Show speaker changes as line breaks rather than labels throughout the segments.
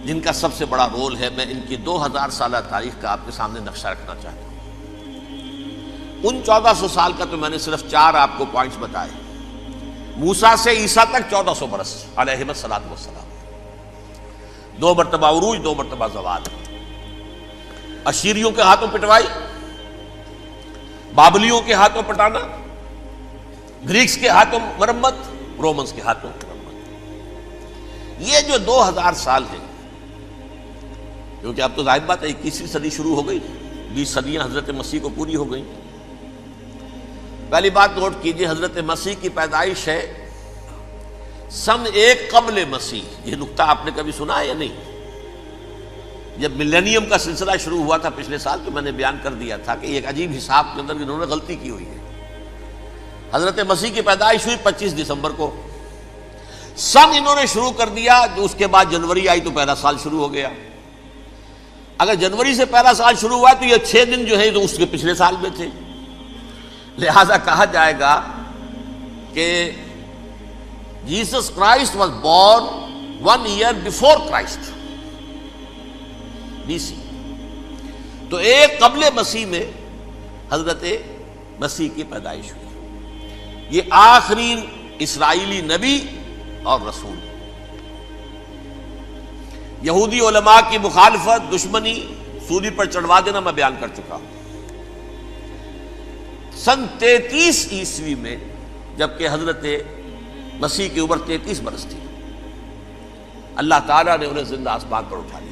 جن کا سب سے بڑا رول ہے، میں ان کی 2000 سالہ تاریخ کا آپ کے سامنے نقشہ رکھنا چاہتا ہوں۔ ان 1400 سال کا تو میں نے صرف 4 آپ کو پوائنٹس بتائے۔ موسیٰ سے عیسیٰ تک 1400 برس علیہم الصلوۃ والسلام، 2 مرتبہ عروج، 2 مرتبہ زوال، اشیریوں کے ہاتھوں پٹوائی، بابلیوں کے ہاتھوں پٹانا، گریکس کے ہاتھوں مرمت، رومنز کے ہاتھوں مرمت۔ یہ جو 2000 سال ہیں، کیونکہ اب تو ظاہر بات ہے 21ویں صدی شروع ہو گئی، 20 صدیاں حضرت مسیح کو پوری ہو گئی۔ پہلی بات نوٹ کیجئے، حضرت مسیح کی پیدائش ہے سن 1 قبل مسیح۔ یہ نقطہ آپ نے کبھی سنا ہے یا نہیں؟ جب ملینیم کا سلسلہ شروع ہوا تھا پچھلے سال، تو میں نے بیان کر دیا تھا کہ ایک عجیب حساب کے اندر انہوں نے غلطی کی ہوئی ہے۔ حضرت مسیح کی پیدائش ہوئی 25 دسمبر کو، سن انہوں نے شروع کر دیا، جو اس کے بعد جنوری آئی تو پہلا سال شروع ہو گیا۔ اگر جنوری سے پہلا سال شروع ہوا تو یہ 6 دن جو ہے تو اس کے پچھلے سال میں تھے، لہذا کہا جائے گا کہ Jesus Christ was born 1 year before Christ, BC۔ تو 1 قبل مسیح میں حضرت مسیح کی پیدائش ہوئی۔ یہ آخری اسرائیلی نبی اور رسول۔ یہودی علماء کی مخالفت، دشمنی، سولی پر چڑھوا دینا میں بیان کر چکا ہوں۔ سن 33 عیسوی میں، جبکہ حضرت مسیح کی عمر 33 برس تھی، اللہ تعالیٰ نے انہیں زندہ آسمان پر اٹھا لیا،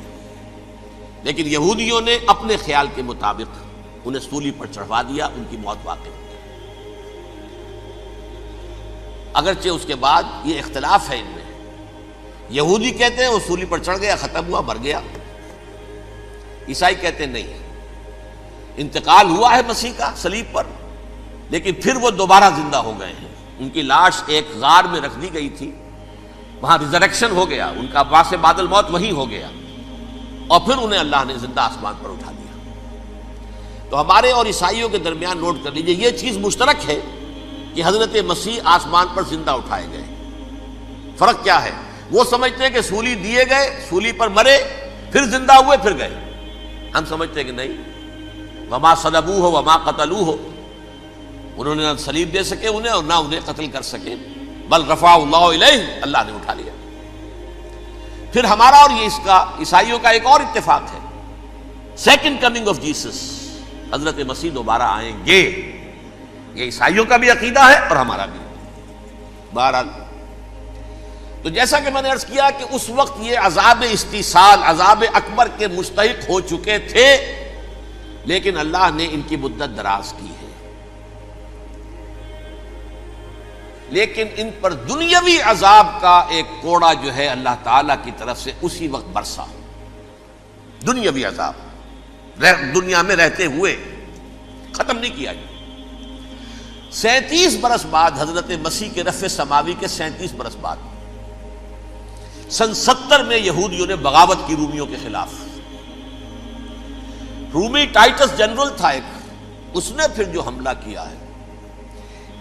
لیکن یہودیوں نے اپنے خیال کے مطابق انہیں سولی پر چڑھوا دیا، ان کی موت واقع ہو گئی۔ اگرچہ اس کے بعد یہ اختلاف ہے ان میں، یہودی کہتے ہیں وہ سولی پر چڑھ گیا، ختم ہوا، مر گیا، عیسائی کہتے ہیں نہیں، انتقال ہوا ہے مسیح کا صلیب پر، لیکن پھر وہ دوبارہ زندہ ہو گئے ہیں۔ ان کی لاش ایک غار میں رکھ دی گئی تھی، وہاں ریزریکشن ہو گیا، ان کا باعث بعد الموت وہی ہو گیا، اور پھر انہیں اللہ نے زندہ آسمان پر اٹھا دیا۔ تو ہمارے اور عیسائیوں کے درمیان نوٹ کر لیجئے، یہ چیز مشترک ہے کہ حضرت مسیح آسمان پر زندہ اٹھائے گئے۔ فرق کیا ہے؟ وہ سمجھتے ہیں کہ سولی دیے گئے، سولی پر مرے، پھر زندہ ہوئے، پھر گئے۔ ہم سمجھتے ہیں کہ نہیں، وما صلبوہ وما قتلوہ، انہوں نے نہ صلیب دے سکے انہیں اور نہ انہیں قتل کر سکے، بل رفع اللہ الیہ، اللہ نے اٹھا لیا۔ پھر ہمارا اور یہ اس کا عیسائیوں کا ایک اور اتفاق ہے، سیکنڈ کمنگ آف جیسس، حضرت مسیح دوبارہ آئیں گے۔ یہ عیسائیوں کا بھی عقیدہ ہے اور ہمارا بھی۔ بہرحال تو جیسا کہ میں نے عرض کیا کہ اس وقت یہ عذاب استیصال، عذاب اکبر کے مستحق ہو چکے تھے، لیکن اللہ نے ان کی مدت دراز کی ہے، لیکن ان پر دنیاوی عذاب کا ایک کوڑا جو ہے اللہ تعالیٰ کی طرف سے اسی وقت برسا۔ دنیاوی عذاب دنیا میں رہتے ہوئے ختم نہیں کیا۔ 37 برس بعد، حضرت مسیح کے رفع سماوی کے 37 برس بعد، سن 70 میں یہودیوں نے بغاوت کی رومیوں کے خلاف۔ رومی ٹائٹس جنرل تھا ایک، اس نے پھر جو حملہ کیا ہے،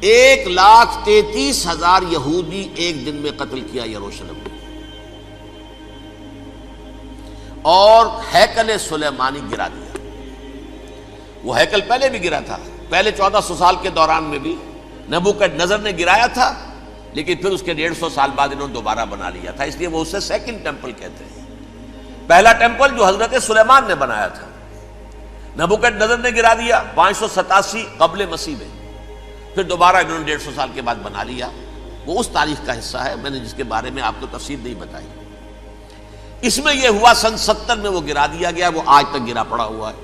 1,33,000 یہودی ایک دن میں قتل کیا یروشلم میں، اور ہیکل سلیمانی گرا دیا۔ وہ ہیکل پہلے بھی گرا تھا، پہلے 1400 سال کے دوران میں بھی نبوکڈنضر نے گرایا تھا، لیکن پھر اس کے 150 سال بعد انہوں نے دوبارہ بنا لیا تھا، اس لیے وہ اسے سیکنڈ ٹیمپل کہتے ہیں۔ پہلا ٹیمپل جو حضرت سلیمان نے بنایا تھا، نبوکڈنضر نے گرا دیا 587 قبل مسیح میں، پھر دوبارہ انہوں نے 150 سال کے بعد بنا لیا۔ وہ اس تاریخ کا حصہ ہے، میں نے جس کے بارے میں آپ کو تفصیل نہیں بتائی۔ اس میں یہ ہوا سن 70 میں وہ گرا دیا گیا، وہ آج تک گرا پڑا ہوا ہے۔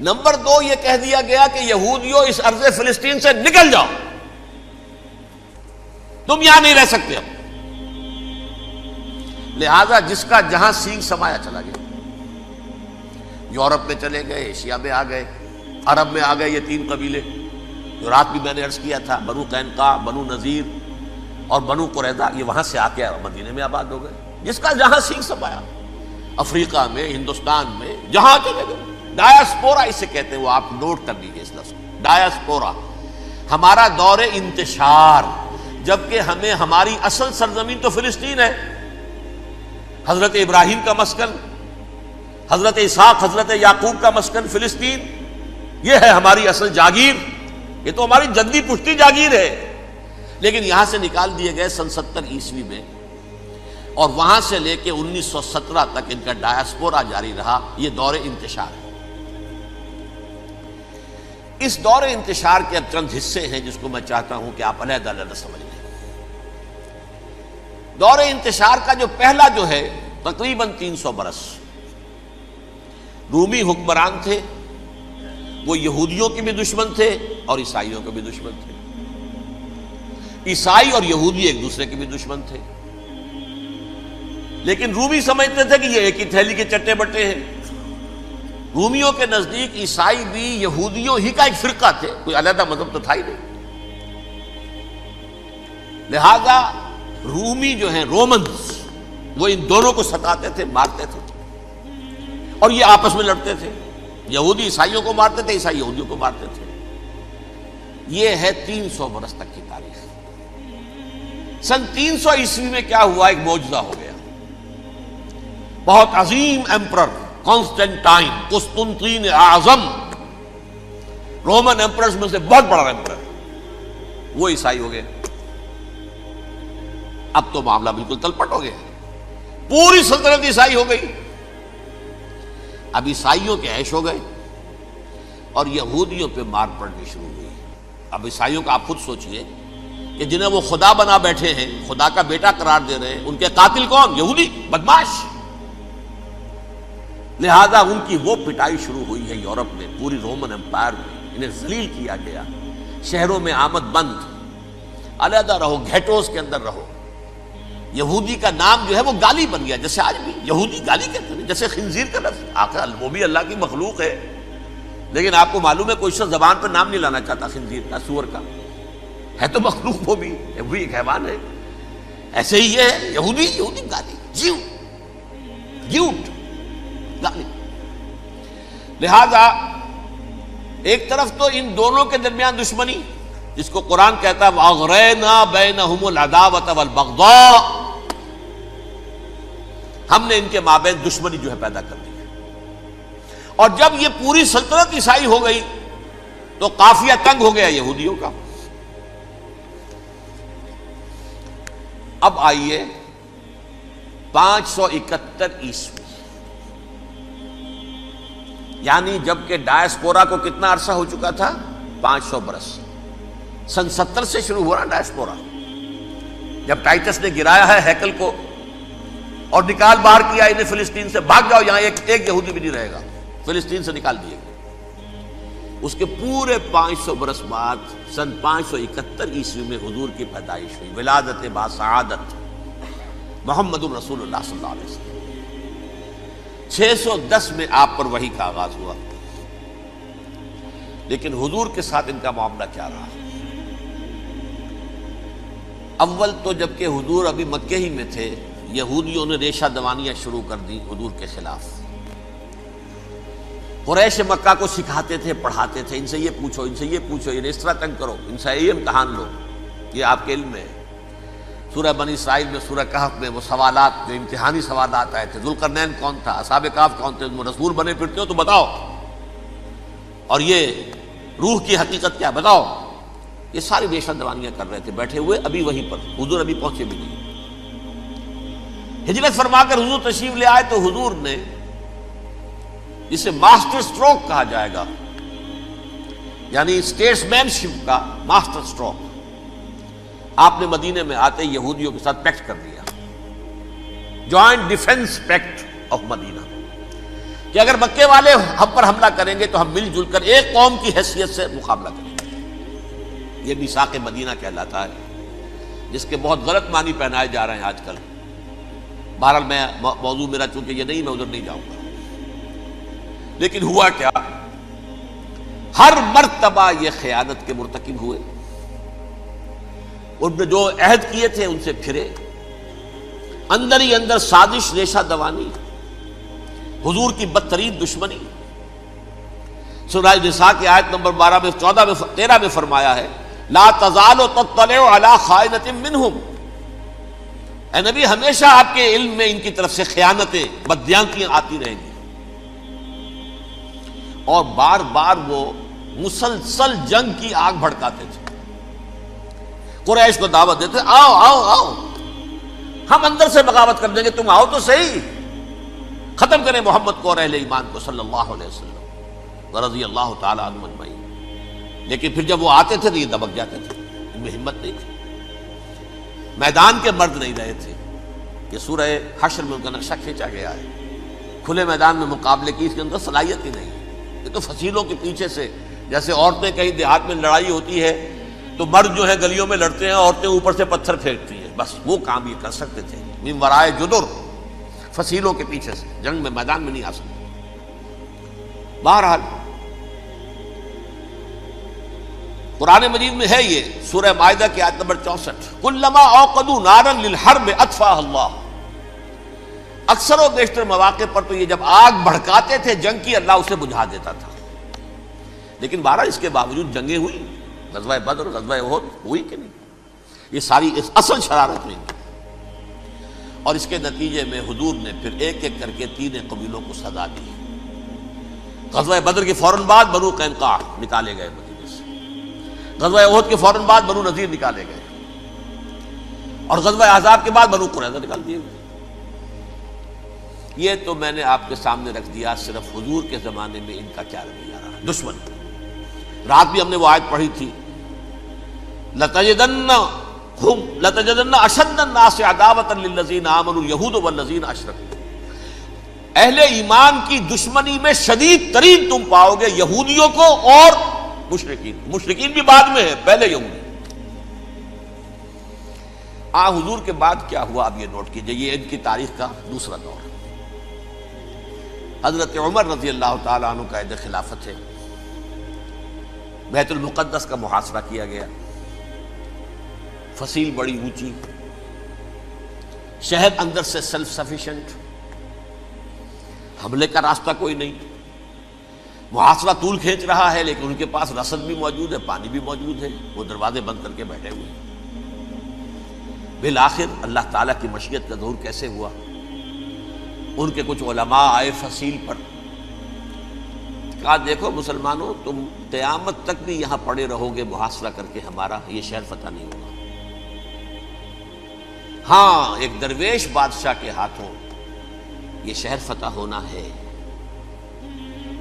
نمبر 2، یہ کہہ دیا گیا کہ یہودیوں اس ارض فلسطین سے نکل جاؤ، تم یہاں نہیں رہ سکتے اب۔ لہذا جس کا جہاں سینگ سمایا چلا گیا، یورپ میں چلے گئے، ایشیا میں آ گئے، عرب میں آ گئے، یہ 3 قبیلے جو رات بھی میں نے عرض کیا تھا، بنو قینقاع، بنو نذیر اور بنو قریظہ، یہ وہاں سے آ کے مدینے میں آباد ہو گئے۔ جس کا جہاں سینگ سمایا، افریقہ میں، ہندوستان میں، جہاں چلے گئے۔ ڈایاسپورا اسے کہتے ہیں، وہ آپ نوٹ کر لیجیے اس لفظ کو، ڈایاسپورا، ہمارا دور انتشار، جبکہ ہمیں ہماری اصل سرزمین تو فلسطین ہے، حضرت ابراہیم کا مسکن، حضرت اسحاق حضرت یعقوب کا مسکن فلسطین، یہ ہے ہماری اصل جاگیر، یہ تو ہماری جدی پشتی جاگیر ہے۔ لیکن یہاں سے نکال دیے گئے سن 70 عیسوی میں، اور وہاں سے لے کے 1917 تک ان کا ڈایاسپورا جاری رہا۔ یہ دور انتشار ہے۔ اس دور انتشار کے اب چند حصے ہیں جس کو میں چاہتا ہوں کہ آپ علیحدہ علیحدہ سمجھ لیں۔ دور انتشار کا جو پہلا جو ہے تقریباً 300 برس، رومی حکمران تھے، وہ یہودیوں کے بھی دشمن تھے اور عیسائیوں کے بھی دشمن تھے۔ عیسائی اور یہودی ایک دوسرے کے بھی دشمن تھے، لیکن رومی سمجھتے تھے کہ یہ ایک ہی تھیلی کے چٹے بٹے ہیں۔ رومیوں کے نزدیک عیسائی بھی یہودیوں ہی کا ایک فرقہ تھے، کوئی علیحدہ مذہب تو تھا ہی نہیں۔ لہذا رومی جو ہیں رومنز، وہ ان دونوں کو ستاتے تھے، مارتے تھے، اور یہ آپس میں لڑتے تھے۔ یہودی عیسائیوں کو مارتے تھے، عیسائی یہودیوں کو مارتے تھے۔ یہ ہے 300 برس تک کی تاریخ۔ سن 300 عیسوی میں کیا ہوا؟ ایک معجزہ ہو گیا۔ بہت عظیم ایمپرر کانسٹینٹائن، قسطنطین اعظم، رومن ایمپررز میں سے بہت بڑا ایمپرر، وہ عیسائی ہو گئے۔ اب تو معاملہ بالکل تلپٹ ہو گیا، پوری سلطنت عیسائی ہو گئی۔ اب عیسائیوں کے عیش ہو گئے اور یہودیوں پہ مار پڑنی شروع ہوئی۔ اب عیسائیوں کا آپ خود سوچئے کہ جنہیں وہ خدا بنا بیٹھے ہیں، خدا کا بیٹا قرار دے رہے ہیں، ان کے قاتل کون؟ یہودی بدماش۔ لہذا ان کی وہ پٹائی شروع ہوئی ہے یورپ میں، پوری رومن امپائر میں انہیں ذلیل کیا گیا۔ شہروں میں آمد بند، علیحدہ رہو، گھیٹوز کے اندر رہو۔ یہودی کا نام جو ہے وہ گالی بن گیا، جیسے آج بھی یہودی گالی کہتے ہیں، جیسے خنزیر کا لفظ، آخر وہ بھی اللہ کی مخلوق ہے، لیکن آپ کو معلوم ہے کوئی شخص زبان پر نام نہیں لانا چاہتا خنزیر کا، سور کا، ہے تو مخلوق، وہ بھی ایک حیوان ہے۔ ایسے ہی یہ ہے یہودی گالی، جیوٹ گالی۔ لہذا ایک طرف تو ان دونوں کے درمیان دشمنی، جس کو قرآن کہتا ہے وَأَغْرَيْنَا بَيْنَهُمُ الْعَدَاوَةَ وَالْبَغْضَاءَ، ہم نے ان کے مابین دشمنی جو ہے پیدا کر دی ہے۔ اور جب یہ پوری سلطنت عیسائی ہو گئی تو قافیہ تنگ ہو گیا یہودیوں کا۔ اب آئیے 571 عیسوی، یعنی جب کہ ڈایاسپورا کو کتنا عرصہ ہو چکا تھا؟ 500 برس۔ سن 70 سے شروع ہوا نا ڈایاسپورا، جب ٹائٹس نے گرایا ہے ہیکل کو اور نکال باہر کیا انہیں فلسطین سے، بھاگ جاؤ یہاں ایک یہودی بھی نہیں رہے گا، فلسطین سے نکال دیے گئے۔ اس کے پورے 500 برس بعد سن 571 عیسوی میں حضور کی پیدائش ہوئی، ولادت باسعادت محمد رسول اللہ صلی اللہ علیہ وسلم۔ 610 میں آپ پر وحی کا آغاز ہوا، لیکن حضور کے ساتھ ان کا معاملہ کیا رہا؟ اول تو جبکہ حضور ابھی مکے ہی میں تھے، یہودیوں نے ریشہ دوانیاں شروع کر دی حضور کے خلاف۔ قریش مکہ کو سکھاتے تھے، پڑھاتے تھے، ان سے یہ پوچھو، ان سے یہ پوچھو، انہیں اس طرح تنگ کرو، ان سے یہ امتحان لو، یہ آپ کے علم میں ہے۔ سورہ بنی اسرائیل میں، سورہ کہف میں وہ سوالات، جو امتحانی سوالات آئے تھے، ذوالقرنین کون تھا، اصحاب کہف کون تھے، تم رسول بنے پھرتے ہو تو بتاؤ، اور یہ روح کی حقیقت کیا بتاؤ۔ یہ ساری ریشہ دوانیاں کر رہے تھے بیٹھے ہوئے، ابھی وہیں پر حضور ابھی پہنچے بھی نہیں۔ ہجرت فرما کر حضور تشریف لے آئے تو حضور نے، جسے ماسٹر سٹروک کہا جائے گا، یعنی اسٹیٹس مین شپ کا ماسٹر سٹروک، آپ نے مدینے میں آتے یہودیوں کے ساتھ پیکٹ کر دیا، جوائنٹ ڈیفنس پیکٹ آف مدینہ، کہ اگر مکے والے ہم پر حملہ کریں گے تو ہم مل جل کر ایک قوم کی حیثیت سے مقابلہ کریں گے۔ یہ میثاق مدینہ کہلاتا ہے، جس کے بہت غلط معنی پہنائے جا رہے ہیں آج کل۔ بہرحال میں موضوع میرا چونکہ یہ نہیں، میں ادھر نہیں جاؤں گا۔ لیکن ہوا کیا؟ ہر مرتبہ یہ خیانت کے مرتکب ہوئے، ان نے جو عہد کیے تھے ان سے پھرے، اندر ہی اندر سازش، ریشہ دوانی، حضور کی بدترین دشمنی۔ سورہ نساء کی آیت نمبر 12 میں، 14 میں، 13 میں فرمایا ہے لا تزال تطلع علی خائنۃ منہم اے نبی ہمیشہ آپ کے علم میں ان کی طرف سے خیانتیں بددیانتیاں آتی رہیں گی. اور بار بار وہ مسلسل جنگ کی آگ بھڑکاتے تھے. قریش کو دعوت دیتے آؤ آؤ آؤ ہم اندر سے بغاوت کر دیں گے, تم آؤ تو صحیح, ختم کریں محمد کو اور اہل ایمان کو صلی اللہ علیہ وسلم رضی اللہ تعالی عنہ اجمعین. لیکن پھر جب وہ آتے تھے تو یہ دبک جاتے تھے, ان میں ہمت نہیں تھی. میدان کے مرد نہیں رہے تھے. یہ سورہ حشر میں ان کا نقشہ کھینچا گیا ہے. کھلے میدان میں مقابلے کی اس کے اندر صلاحیت ہی نہیں. یہ تو فصیلوں کے پیچھے سے, جیسے عورتیں کہیں دیہات میں لڑائی ہوتی ہے تو مرد جو ہے گلیوں میں لڑتے ہیں, عورتیں اوپر سے پتھر پھینکتی ہیں, بس وہ کام یہ کر سکتے تھے. من ورائے جدر, فصیلوں کے پیچھے سے, جنگ میں میدان میں نہیں آ سکتے. بہرحال قرآن مجید میں ہے یہ سورہ مائدہ کی آیت نمبر 64, کلما اوقدوا نارا للحرب اطفاها اللہ. اکثر و بیشتر مواقع پر تو یہ جب آگ بھڑکاتے تھے جنگ کی, اللہ اسے بجھا دیتا تھا. لیکن بہرحال اس کے باوجود جنگیں ہوئی, غزوہ بدر, غزوہ احد ہوئی کہ نہیں. یہ ساری اصل شرارت ہوئی. اور اس کے نتیجے میں حضور نے پھر ایک ایک کر کے 3 قبیلوں کو سزا دی. غزوہ بدر کے فوراً بعد بنو قینقاع نکالے گئے مدینے سے, غزوہ احد کے فوراً بعد بنو نذیر نکالے گئے, اور غزوہ احزاب کے بعد بنو قریظہ نکال دیے گئے. یہ تو میں نے آپ کے سامنے رکھ دیا صرف حضور کے زمانے میں ان کا کیا رویہ رہا. دشمن, رات بھی ہم نے وہ آیت پڑھی تھی, لَتَجِدَنَّ أَشَدَّ النَّاسِ عَدَاوَةً لِلَّذِينَ آمَنُوا الْيَهُودُ وَالَّذِينَ أَشْرَكُوا. اہل ایمان کی دشمنی میں شدید ترین تم پاؤ گے یہودیوں کو اور مشرکین. مشرکین بھی بعد میں ہے, پہلے یہودی. حضور کے بعد کیا ہوا اب یہ نوٹ کیجئے, یہ ان کی تاریخ کا دوسرا دور. حضرت عمر رضی اللہ تعالیٰ عنہ قائد خلافت ہے. بیت المقدس کا محاصرہ کیا گیا, فصیل بڑی اونچی, شہر اندر سے سیلف سفیشنٹ, حملے کا راستہ کوئی نہیں. محاصرہ طول کھینچ رہا ہے لیکن ان کے پاس رسد بھی موجود ہے, پانی بھی موجود ہے, وہ دروازے بند کر کے بیٹھے ہوئے ہیں. بالآخر اللہ تعالیٰ کی مشیت کا ظہور کیسے ہوا, ان کے کچھ علماء آئے فصیل پر, کہا دیکھو مسلمانوں تم قیامت تک بھی یہاں پڑے رہو گے محاصرہ کر کے, ہمارا یہ شہر فتح نہیں ہوگا. ہاں ایک درویش بادشاہ کے ہاتھوں یہ شہر فتح ہونا ہے,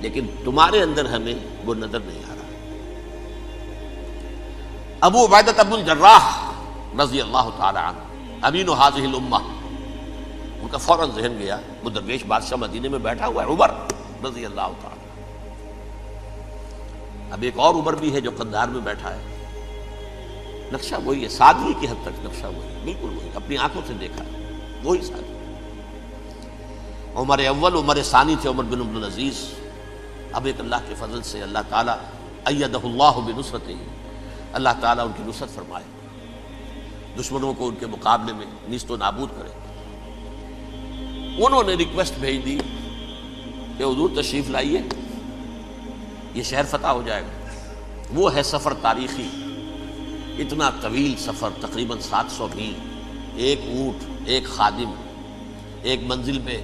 لیکن تمہارے اندر ہمیں وہ نظر نہیں آ رہا. ابو عبیدہ بن الجراح رضی اللہ تعالی عنہ امین هذه الامہ, ان کا فوراً ذہن گیا وہ درویش بادشاہ مدینے میں بیٹھا ہوا ہے عمر رضی اللہ تعالی. اب ایک اور عمر بھی ہے جو قندھار میں بیٹھا ہے. نقشہ وہی ہے, سادگی کی حد تک نقشہ وہی, بالکل وہی, اپنی آنکھوں سے دیکھا ہے وہی سادگی. عمر اول عمر ثانی تھے عمر بن عبد العزیز. اب ایک اللہ کے فضل سے اللہ تعالیٰ ایدہ اللہ بنصرتہ, اللہ تعالیٰ ان کی نصرت فرمائے, دشمنوں کو ان کے مقابلے میں نیست و نابود کرے. انہوں نے ریکویسٹ بھیج دی کہ حضور تشریف لائیے, یہ شہر فتح ہو جائے گا. وہ ہے سفر تاریخی, اتنا طویل سفر, تقریباً 700 میل, ایک اونٹ, ایک خادم, ایک منزل میں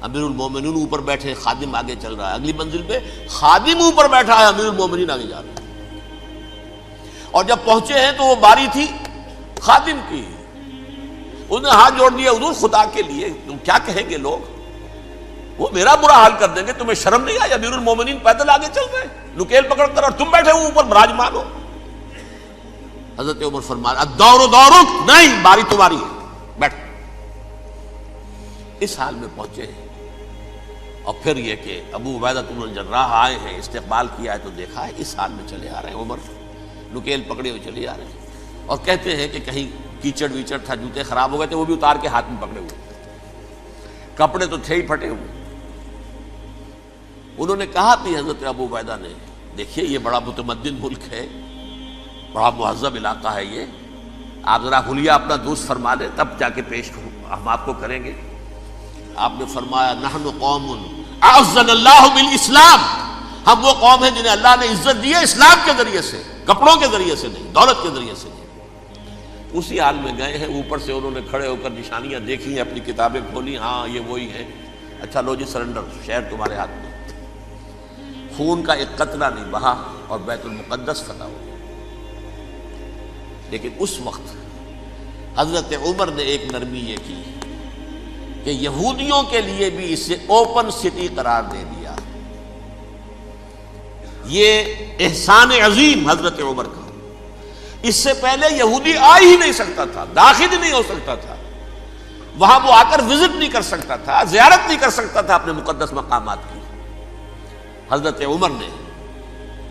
امیر المومنین اوپر بیٹھے, خادم آگے چل رہا ہے, اگلی منزل پہ خادم اوپر بیٹھا ہے, امیر المومنین آگے جا رہے ہیں. اور جب پہنچے ہیں تو وہ باری تھی خادم کی. انہوں نے ہاتھ جوڑ دیا, حضور خدا کے لیے تم کیا کہیں گے لوگ, وہ میرا برا حال کر دیں گے, تمہیں شرم نہیں آئی, امیر المومنین پیدل آگے چل رہے ہیں نکیل پکڑ کر, اور تم بیٹھے ہو اوپر براجمان ہو. حضرت عمر فرمایا الدور دورک, نہیں باری تمہاری ہے, بیٹھ. اس حال میں پہنچے ہیں. اور پھر یہ کہ ابو عبیدہ بن الجراح آئے ہیں, استقبال کیا ہے تو دیکھا ہے اس حال میں چلے آ رہے ہیں. عمر نکیل پکڑے ہوئے چلے آ رہے ہیں, اور کہتے ہیں کہ کہیں کیچڑ ویچڑ تھا, جوتے خراب ہو گئے تھے, وہ بھی اتار کے ہاتھ میں پکڑے ہوئے, کپڑے تو تھے ہی پھٹے ہوئے. انہوں نے کہا بھی حضرت ابو عبیدہ نے, دیکھیے یہ بڑا متمدن ملک ہے, بڑا مہذب علاقہ ہے یہ, آپ ذرا حلیہ اپنا دوست فرما لیں تب جا کے پیش ہم آپ کو کریں گے. آپ نے فرمایا نحن قوم اعزنا اللہ بالاسلام, ہم وہ قوم ہیں جنہیں اللہ نے عزت دی ہے اسلام کے ذریعے سے, کپڑوں کے ذریعے سے نہیں, دولت کے ذریعے سے نہیں. اسی حال میں گئے ہیں. اوپر سے انہوں نے کھڑے ہو کر نشانیاں دیکھی ہیں، اپنی کتابیں کھولی، ہاں یہ وہی ہے. اچھا لو جی سرنڈر، شہر تمہارے ہاتھ میں. خون کا ایک قطرہ نہیں بہا اور بیت المقدس فتح ہو گیا. لیکن اس وقت حضرت عمر نے ایک نرمی یہ کی کہ یہودیوں کے لیے بھی اسے اوپن سٹی قرار دے دیا. یہ احسان عظیم حضرت عمر کا. اس سے پہلے یہودی آ ہی نہیں سکتا تھا، داخل ہی نہیں ہو سکتا تھا، وہاں وہ آ کر وزٹ نہیں کر سکتا تھا، زیارت نہیں کر سکتا تھا اپنے مقدس مقامات کی. حضرت عمر نے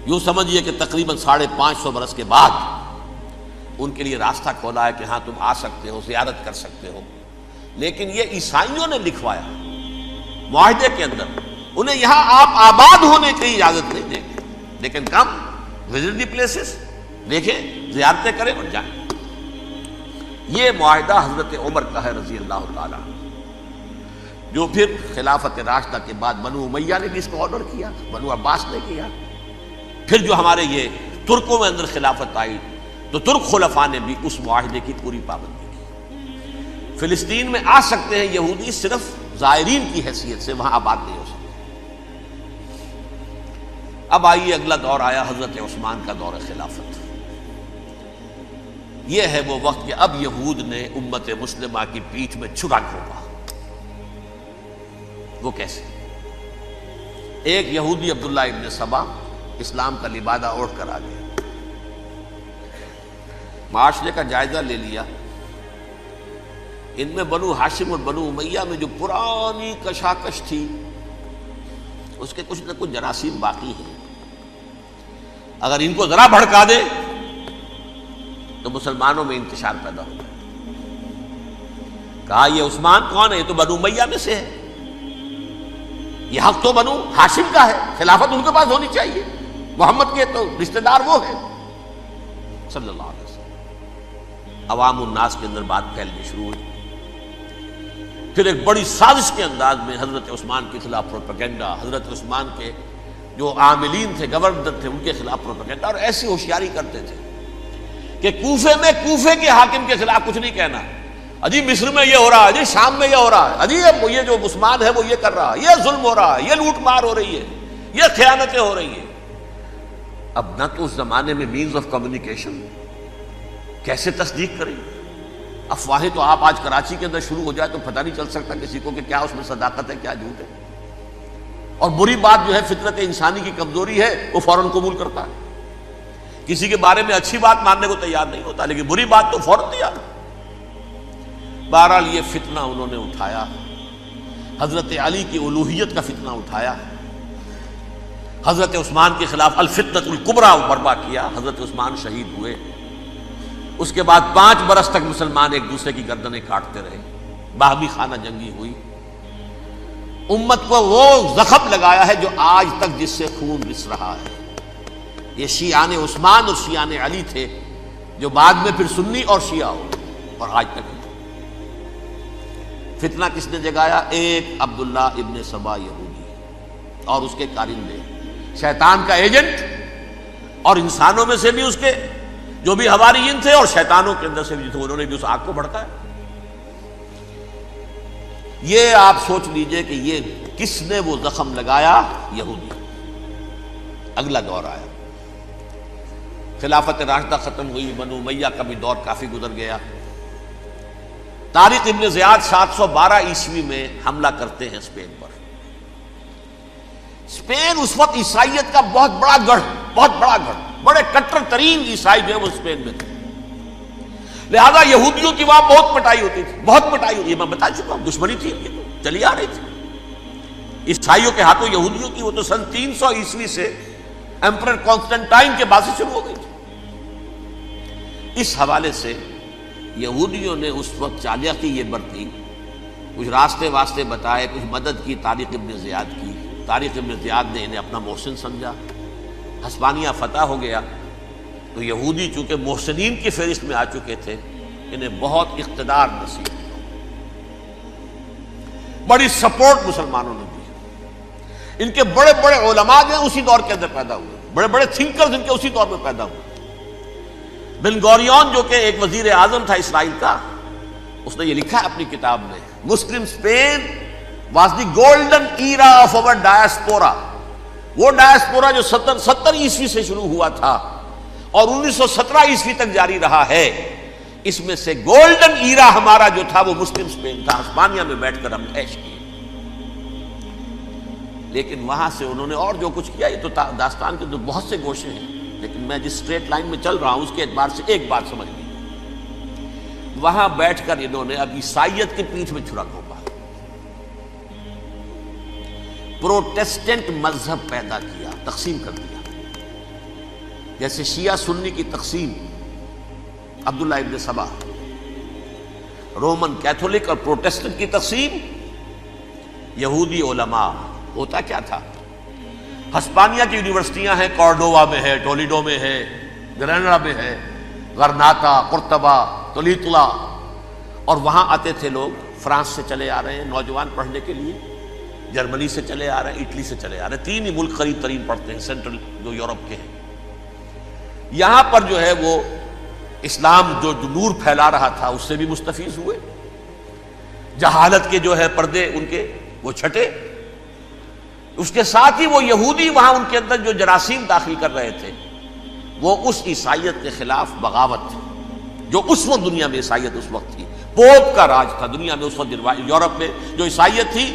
یوں سمجھیے کہ تقریباً 550 برس کے بعد ان کے لیے راستہ کھولا ہے کہ ہاں تم آ سکتے ہو، زیارت کر سکتے ہو. لیکن یہ عیسائیوں نے لکھوایا معاہدے کے اندر، انہیں یہاں آپ آباد ہونے کی اجازت نہیں دیں گے، لیکن کم وزٹ دی پلیسز، دیکھیں زیارتیں کریں اور جائیں. یہ معاہدہ حضرت عمر کا ہے رضی اللہ تعالیٰ، جو پھر خلافت راشدہ کے بعد بنو امیہ نے بھی اس کو آنر کیا، بنو عباس نے کیا. پھر جو ہمارے یہ ترکوں میں اندر خلافت آئی تو ترک خلفاء نے بھی اس معاہدے کی پوری پابندی کی. فلسطین میں آ سکتے ہیں یہودی صرف زائرین کی حیثیت سے، وہاں آباد نہیں ہو سکتے. اب آئیے اگلا دور آیا حضرت عثمان کا دور خلافت. یہ ہے وہ وقت کہ اب یہود نے امت مسلمہ کی پیٹھ میں چھرا گھونپا. وہ کیسے؟ ایک یہودی عبداللہ ابن سبا اسلام کا لبادہ اوڑھ کر آ گیا، معاشرے کا جائزہ لے لیا. ان میں بنو ہاشم اور بنو امیہ میں جو پرانی کشاکش تھی اس کے کچھ نہ کچھ جراثیم باقی ہیں. اگر ان کو ذرا بھڑکا دے تو مسلمانوں میں انتشار پیدا ہو جائے. کہا یہ عثمان کون ہے؟ یہ تو بنو امیہ میں سے ہے، یہ حق تو بنو ہاشم کا ہے، خلافت ان کے پاس ہونی چاہیے، محمد کے تو رشتہ دار وہ ہیں صلی اللہ علیہ وسلم. عوام الناس کے اندر بات پھیلنی شروع ہوئی. پھر ایک بڑی سازش کے انداز میں حضرت عثمان کے خلاف پروپیگنڈا، حضرت عثمان کے جو عاملین تھے، گورنر تھے، ان کے خلاف پروپیگنڈا، اور ایسی ہوشیاری کرتے تھے کہ کوفے میں کوفے کے حاکم کے خلاف کچھ نہیں کہنا. اجی مصر میں یہ ہو رہا ہے، اجی شام میں یہ ہو رہا ہے، اجی یہ جو عثمان ہے وہ یہ کر رہا ہے، یہ ظلم ہو رہا ہے، یہ لوٹ مار ہو رہی ہے، یہ خیانتیں ہو رہی ہیں. اب نہ تو اس زمانے میں مینز آف کمیونیکیشن، کیسے تصدیق کریں؟ افواہیں تو آپ آج کراچی کے اندر شروع ہو جائے تو پتہ نہیں چل سکتا کسی کو کہ کیا اس میں صداقت ہے، کیا جھوٹ ہے. اور بری بات جو ہے فطرت انسانی کی کمزوری ہے، وہ فوراً قبول کرتا ہے. کسی کے بارے میں اچھی بات ماننے کو تیار نہیں ہوتا، لیکن بری بات تو فوراً تیار. بہرحال یہ فتنہ انہوں نے اٹھایا، حضرت علی کی الوہیت کا فتنہ اٹھایا، حضرت عثمان کے خلاف الفتنۃ الکبریٰ برپا کیا. حضرت عثمان شہید ہوئے. اس کے بعد 5 برس تک مسلمان ایک دوسرے کی گردنیں کاٹتے رہے، باہمی خانہ جنگی ہوئی. امت کو وہ زخم لگایا ہے جو آج تک جس سے خون رس رہا ہے. یہ شیعان عثمان اور شیعان علی تھے جو بعد میں پھر سنی اور شیعہ ہو، اور آج تک فتنہ کس نے جگایا؟ ایک عبداللہ ابن سبا یہودی اور اس کے کارندے، شیطان کا ایجنٹ، اور انسانوں میں سے بھی اس کے جو بھی حواریین تھے اور شیطانوں کے اندر سے بھی تھے، انہوں نے بھی اس آگ کو بھڑکایا. یہ آپ سوچ لیجئے کہ یہ کس نے وہ زخم لگایا؟ یہودی. اگلا دور آیا، خلافت راشدہ ختم ہوئی، بنو امیہ کا بھی دور کافی گزر گیا. طارق ابن زیاد 712 عیسوی میں حملہ کرتے ہیں اسپین پر. اسپین اس وقت عیسائیت کا بہت بڑا گڑھ، بڑے کٹر ترین عیسائی جو ہے وہ اسپین میں تھے. لہذا یہودیوں کی وہاں بہت پٹائی ہوتی تھی، یہ میں بتا چکا ہوں. دشمنی تھی، یہ تو چلی آ رہی تھی عیسائیوں کے ہاتھوں یہودیوں کی. وہ تو سن 300 عیسوی سے ایمپرر کانسٹنٹائن کے بعد سے شروع ہو گئی تھی. اس حوالے سے یہودیوں نے اس وقت چالاکی یہ برتی، کچھ راستے واسطے بتائے، کچھ مدد کی طارق ابن زیاد کی. طارق ابن زیاد نے انہیں اپنا محسن سمجھا. ہسپانیہ فتح ہو گیا تو یہودی چونکہ محسنین کی فہرست میں آ چکے تھے، انہیں بہت اقتدار نصیب ہوا، بڑی سپورٹ مسلمانوں نے دی. ان کے بڑے بڑے علماء جو ہیں اسی دور کے اندر پیدا ہوئے، بڑے بڑے تھنکرز ان کے اسی دور میں پیدا ہوئے. بن گوریون جو کہ ایک وزیر اعظم تھا اسرائیل کا، اس نے یہ لکھا ہے اپنی کتاب میں، Muslim Spain was the golden era of our diaspora. وہ ڈائسپورا جو 70 عیسوی سے شروع ہوا تھا اور 1917 عیسوی تک جاری رہا ہے، اس میں سے گولڈن ایرا ہمارا جو تھا وہ مسلم اسپین تھا. ہسپانیہ میں بیٹھ کر ہم عیش کیے. لیکن وہاں سے انہوں نے اور جو کچھ کیا، یہ تو داستان کے بہت سے گوشے ہیں، لیکن میں جس اسٹریٹ لائن میں چل رہا ہوں اس کے اعتبار سے ایک بات سمجھ لیجیے. وہاں بیٹھ کر انہوں نے اب عیسائیت کی پیٹھ میں چھرا گھونپا، پروٹیسٹنٹ مذہب پیدا کیا، تقسیم کر دیا. جیسے شیعہ سنی کی تقسیم، عبداللہ ابن سبا، رومن کیتھولک اور پروٹیسٹنٹ کی تقسیم، یہودی علماء. ہوتا کیا تھا؟ ہسپانیہ کی یونیورسٹیاں ہیں، کارڈووا میں ہے، ٹولیڈو میں ہے، گریناڈا میں ہے، غرناطہ، قرطبہ، تولیتلا، اور وہاں آتے تھے لوگ. فرانس سے چلے آ رہے ہیں نوجوان پڑھنے کے لیے، جرمنی سے چلے آ رہے ہیں، اٹلی سے چلے آ رہے ہیں. 3 ہی ملک قریب ترین پڑھتے ہیں سینٹرل جو یورپ کے ہیں. یہاں پر جو ہے وہ اسلام جو نور پھیلا رہا تھا اس سے بھی مستفیض ہوئے. جہالت کے جو ہے پردے ان کے وہ چھٹے. اس کے ساتھ ہی وہ یہودی وہاں ان کے اندر جو جراثیم داخل کر رہے تھے وہ اس عیسائیت کے خلاف بغاوت تھی جو اس وقت دنیا میں عیسائیت اس وقت تھی. پوپ کا راج تھا دنیا میں اس وقت. یورپ میں جو عیسائیت تھی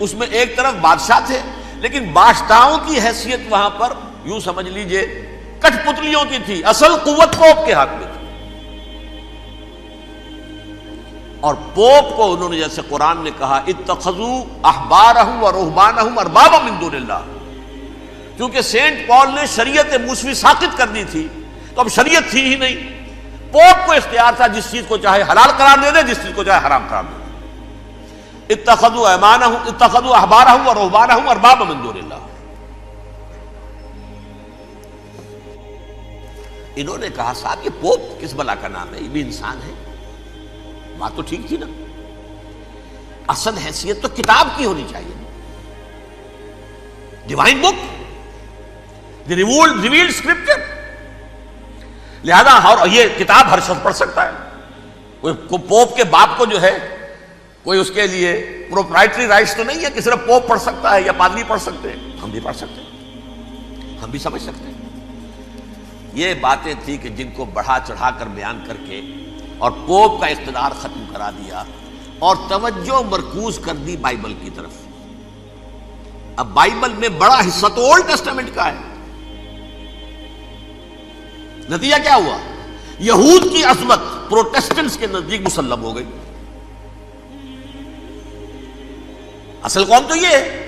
اس میں ایک طرف بادشاہ تھے، لیکن بادشاہوں کی حیثیت وہاں پر یوں سمجھ لیجئے کٹ پتلیوں کی تھی. اصل قوت پوپ کے ہاتھ میں تھی. اور پوپ کو انہوں نے جیسے قرآن نے کہا اتخذوا احبارهم ورهبانهم اربابا من دون اللہ، کیونکہ سینٹ پال نے شریعت موسوی ساقط کر دی تھی تو اب شریعت تھی ہی نہیں. پوپ کو اختیار تھا جس چیز کو چاہے حلال قرار دے دے، جس چیز کو چاہے حرام قرار دے دے. اتخذوا احبارهم ورهبانهم اربابا من دون اللہ. انہوں نے کہا صاحب یہ پوپ کس بلا کا نام ہے، یہ بھی انسان ہے. بات تو ٹھیک تھی نا، اصل حیثیت تو کتاب کی ہونی چاہیے، ڈیوائن بک، دی ریویلڈ اسکرپچر. لہذا اور یہ کتاب ہر شخص پڑھ سکتا ہے. کوئی پوپ کے باپ کو جو ہے کوئی اس کے لیے پروپرائٹری رائٹس تو نہیں ہے کہ صرف پوپ پڑھ سکتا ہے یا پادری پڑھ سکتے ہیں. ہم بھی پڑھ سکتے ہیں، ہم بھی سمجھ سکتے ہیں. یہ باتیں تھی کہ جن کو بڑھا چڑھا کر بیان کر کے اور پوپ کا اقتدار ختم کرا دیا اور توجہ مرکوز کر دی بائبل کی طرف. اب بائبل میں بڑا حصہ تو اولڈ ٹیسٹامنٹ کا ہے. نتیجہ کیا ہوا؟ یہود کی عظمت پروٹیسٹنٹس کے نزدیک مسلم ہو گئی. اصل قوم تو یہ ہے.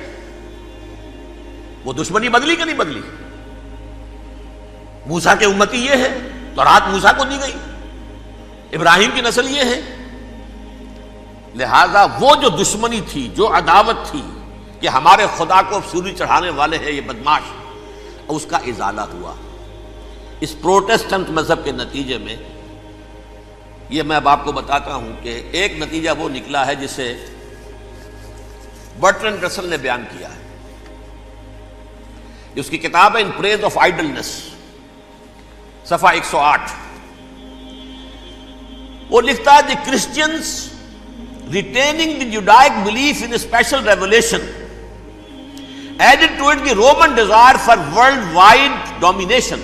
وہ دشمنی بدلی کہ نہیں بدلی؟ موسیٰ کے امتی یہ ہے، تورات موسیٰ کو دی گئی، ابراہیم کی نسل یہ ہے. لہذا وہ جو دشمنی تھی، جو عداوت تھی کہ ہمارے خدا کو سوری چڑھانے والے ہیں یہ بدماش، اس کا ازالہ ہوا اس پروٹیسٹنٹ مذہب کے نتیجے میں. یہ میں اب آپ کو بتاتا ہوں کہ ایک نتیجہ وہ نکلا ہے جسے برٹرنڈ رسل نے بیان کیا ہے. اس کی کتاب ہے ان پریز آف آئیڈلنس، صفحہ 108. وہ لکھتا ہے the Christians retaining the Judaic belief in special revelation added to it the Roman desire for world wide domination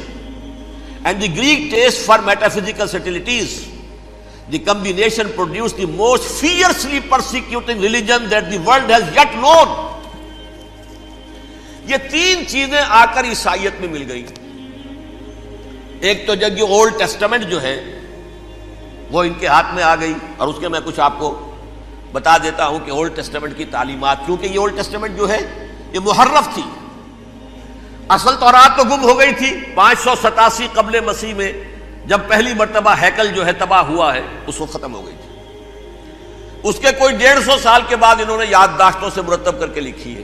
and the Greek taste for metaphysical subtleties. The combination produce the most fiercely persecuting religion that the world has yet known. یہ 3 چیزیں آ کر عیسائیت میں مل گئی. ایک تو جب یہ اولڈ ٹیسٹامنٹ جو ہے وہ ان کے ہاتھ میں آ گئی، اور اس کے میں کچھ آپ کو بتا دیتا ہوں کہ اولڈ ٹیسٹامنٹ کی تعلیمات، کیونکہ یہ اولڈ ٹیسٹامنٹ جو ہے یہ محرف تھی. اصل تورات تو گم ہو گئی تھی 587 قبل مسیح میں، جب پہلی مرتبہ ہیکل جو ہے تباہ ہوا ہے اس وقت ختم ہو گئی تھی. اس کے کوئی 150 سال کے بعد انہوں نے یادداشتوں سے مرتب کر کے لکھی ہے.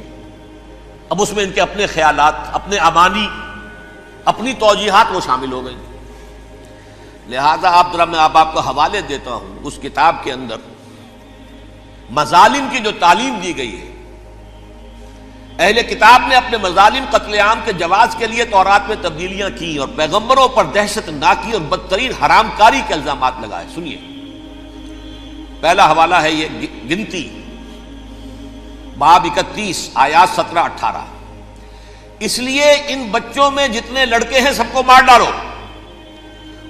اب اس میں ان کے اپنے خیالات، اپنے امانی، اپنی توجیحات وہ شامل ہو گئی. لہذا میں آپ کو حوالے دیتا ہوں اس کتاب کے اندر مظالم کی جو تعلیم دی گئی ہے اہل کتاب نے اپنے مظالم قتل عام کے جواز کے لیے تورات میں تبدیلیاں کی اور پیغمبروں پر دہشت ناکی اور بدترین حرام کاری کے الزامات لگائے. سنیے، پہلا حوالہ ہے یہ گنتی باب 31 آیات 17-18. اس لیے ان بچوں میں جتنے لڑکے ہیں سب کو مار ڈالو،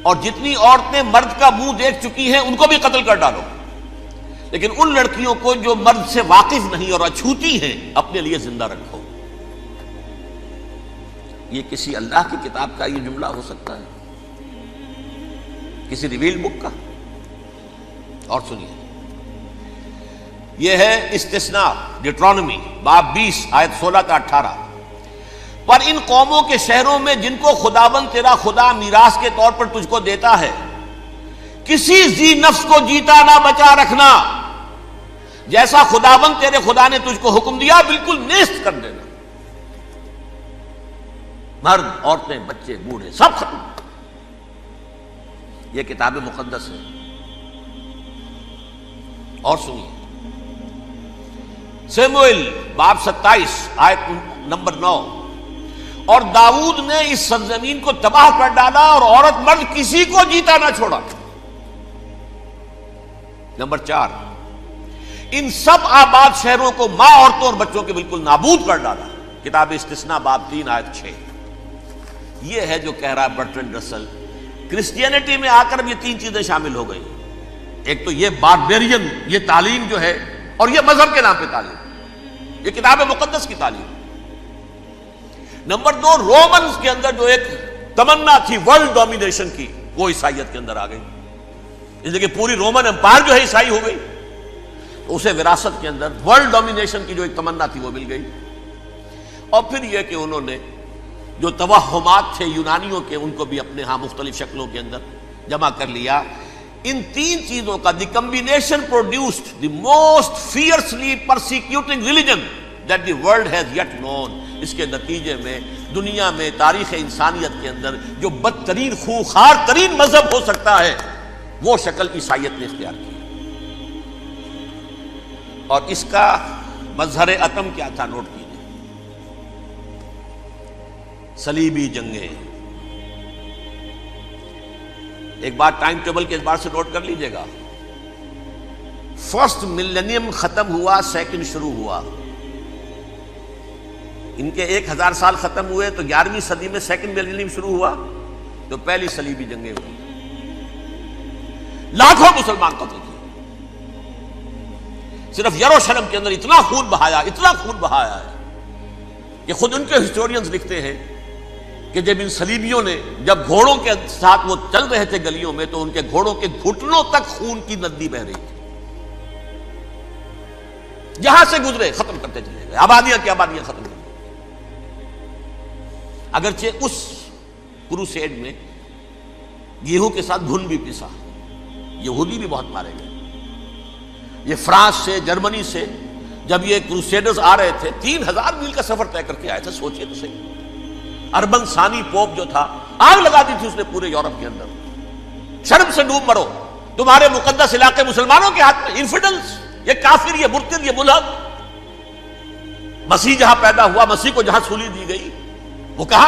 اور جتنی عورتیں مرد کا منہ دیکھ چکی ہیں ان کو بھی قتل کر ڈالو، لیکن ان لڑکیوں کو جو مرد سے واقف نہیں اور اچھوتی ہیں اپنے لیے زندہ رکھو. یہ کسی اللہ کی کتاب کا یہ جملہ ہو سکتا ہے؟ کسی ریویل بک کا؟ اور سنیے، یہ ہے استثناء ڈیٹرانومی باب 20 آیت 16-18. پر ان قوموں کے شہروں میں جن کو خداوند تیرا خدا میراث کے طور پر تجھ کو دیتا ہے، کسی ذی نفس کو جیتا نہ بچا رکھنا، جیسا خداوند تیرے خدا نے تجھ کو حکم دیا بالکل نیست کر دینا. مرد، عورتیں، بچے، بوڑھے سب ختم. یہ کتاب مقدس ہے. اور سنیے، سموئیل باب 27 آیت نمبر 9. اور داؤد نے اس سرزمین کو تباہ کر ڈالا اور عورت مرد کسی کو جیتا نہ چھوڑا. نمبر 4، ان سب آباد شہروں کو ماں، عورتوں اور بچوں کے بالکل نابود کر ڈالا. کتاب استثناء باب 3 آیت 6. یہ ہے جو کہہ رہا ہے برٹرنڈ رسل، کرسچینٹی میں آ کر اب یہ تین چیزیں شامل ہو گئی. ایک تو یہ باربیرین یہ تعلیم جو ہے، اور یہ مذہب کے نام پہ تعلیم، یہ کتاب مقدس کی تعلیم. نمبر 2، رومنز کے اندر جو ایک تمنا تھی ورلڈ ڈومینیشن کی، وہ عیسائیت کے اندر آ گئی. اس لیے کہ پوری رومن امپائر جو ہے عیسائی ہو گئی، تو اسے وراثت کے اندر ورلڈ ڈومینیشن کی جو ایک تمنا تھی وہ مل گئی. اور پھر یہ کہ انہوں نے جو توہمات تھے یونانیوں کے، ان کو بھی اپنے ہاں مختلف شکلوں کے اندر جمع کر لیا. ان تین چیزوں کا the combination produced the most fiercely persecuting religion that the world has yet known. اس کے نتیجے میں دنیا میں تاریخ انسانیت کے اندر جو بدترین خونخوار ترین مذہب ہو سکتا ہے وہ شکل عیسائیت نے اختیار کی. اور اس کا مظہر عتم کیا تھا؟ نوٹ کیجیے، صلیبی جنگیں. ایک بات ٹائم ٹیبل کے اعتبار سے نوٹ کر لیجئے گا. فرسٹ ملینیم ختم ہوا، سیکنڈ شروع ہوا. ان کے 1000 سال ختم ہوئے تو 11ویں صدی میں سیکنڈ ملینیم شروع ہوا، تو پہلی صلیبی جنگیں ہوئی. لاکھوں مسلمان قتل کیے. صرف یروشلم کے اندر اتنا خون بہایا ہے کہ خود ان کے ہسٹورینز لکھتے ہیں کہ جب ان صلیبیوں نے جب گھوڑوں کے ساتھ وہ چل رہے تھے گلیوں میں، تو ان کے گھوڑوں کے گھٹنوں تک خون کی ندی بہ رہی تھی. جہاں سے گزرے ختم کرتے چلے گئے، آبادیاں کی آبادیاں ختم کر. اگرچہ اس کروسیڈ میں گیہوں کے ساتھ گھن بھی پسا، یہودی بھی بہت مارے گئے. یہ فرانس سے، جرمنی سے جب یہ کروسیڈرز آ رہے تھے، 3000 میل کا سفر طے کر کے آئے تھے. سوچئے تو صحیح. اربن ثانی پوپ جو تھا، آگ لگا دی تھی اس نے پورے یورپ کے اندر. شرم سے ڈوب مرو، تمہارے مقدس علاقے مسلمانوں کے ہاتھ میں. انفیڈلز، یہ کافر، یہ مرتد، یہ ملحد. مسیح جہاں پیدا ہوا، مسیح کو جہاں سولی دی گئی، وہ کہاں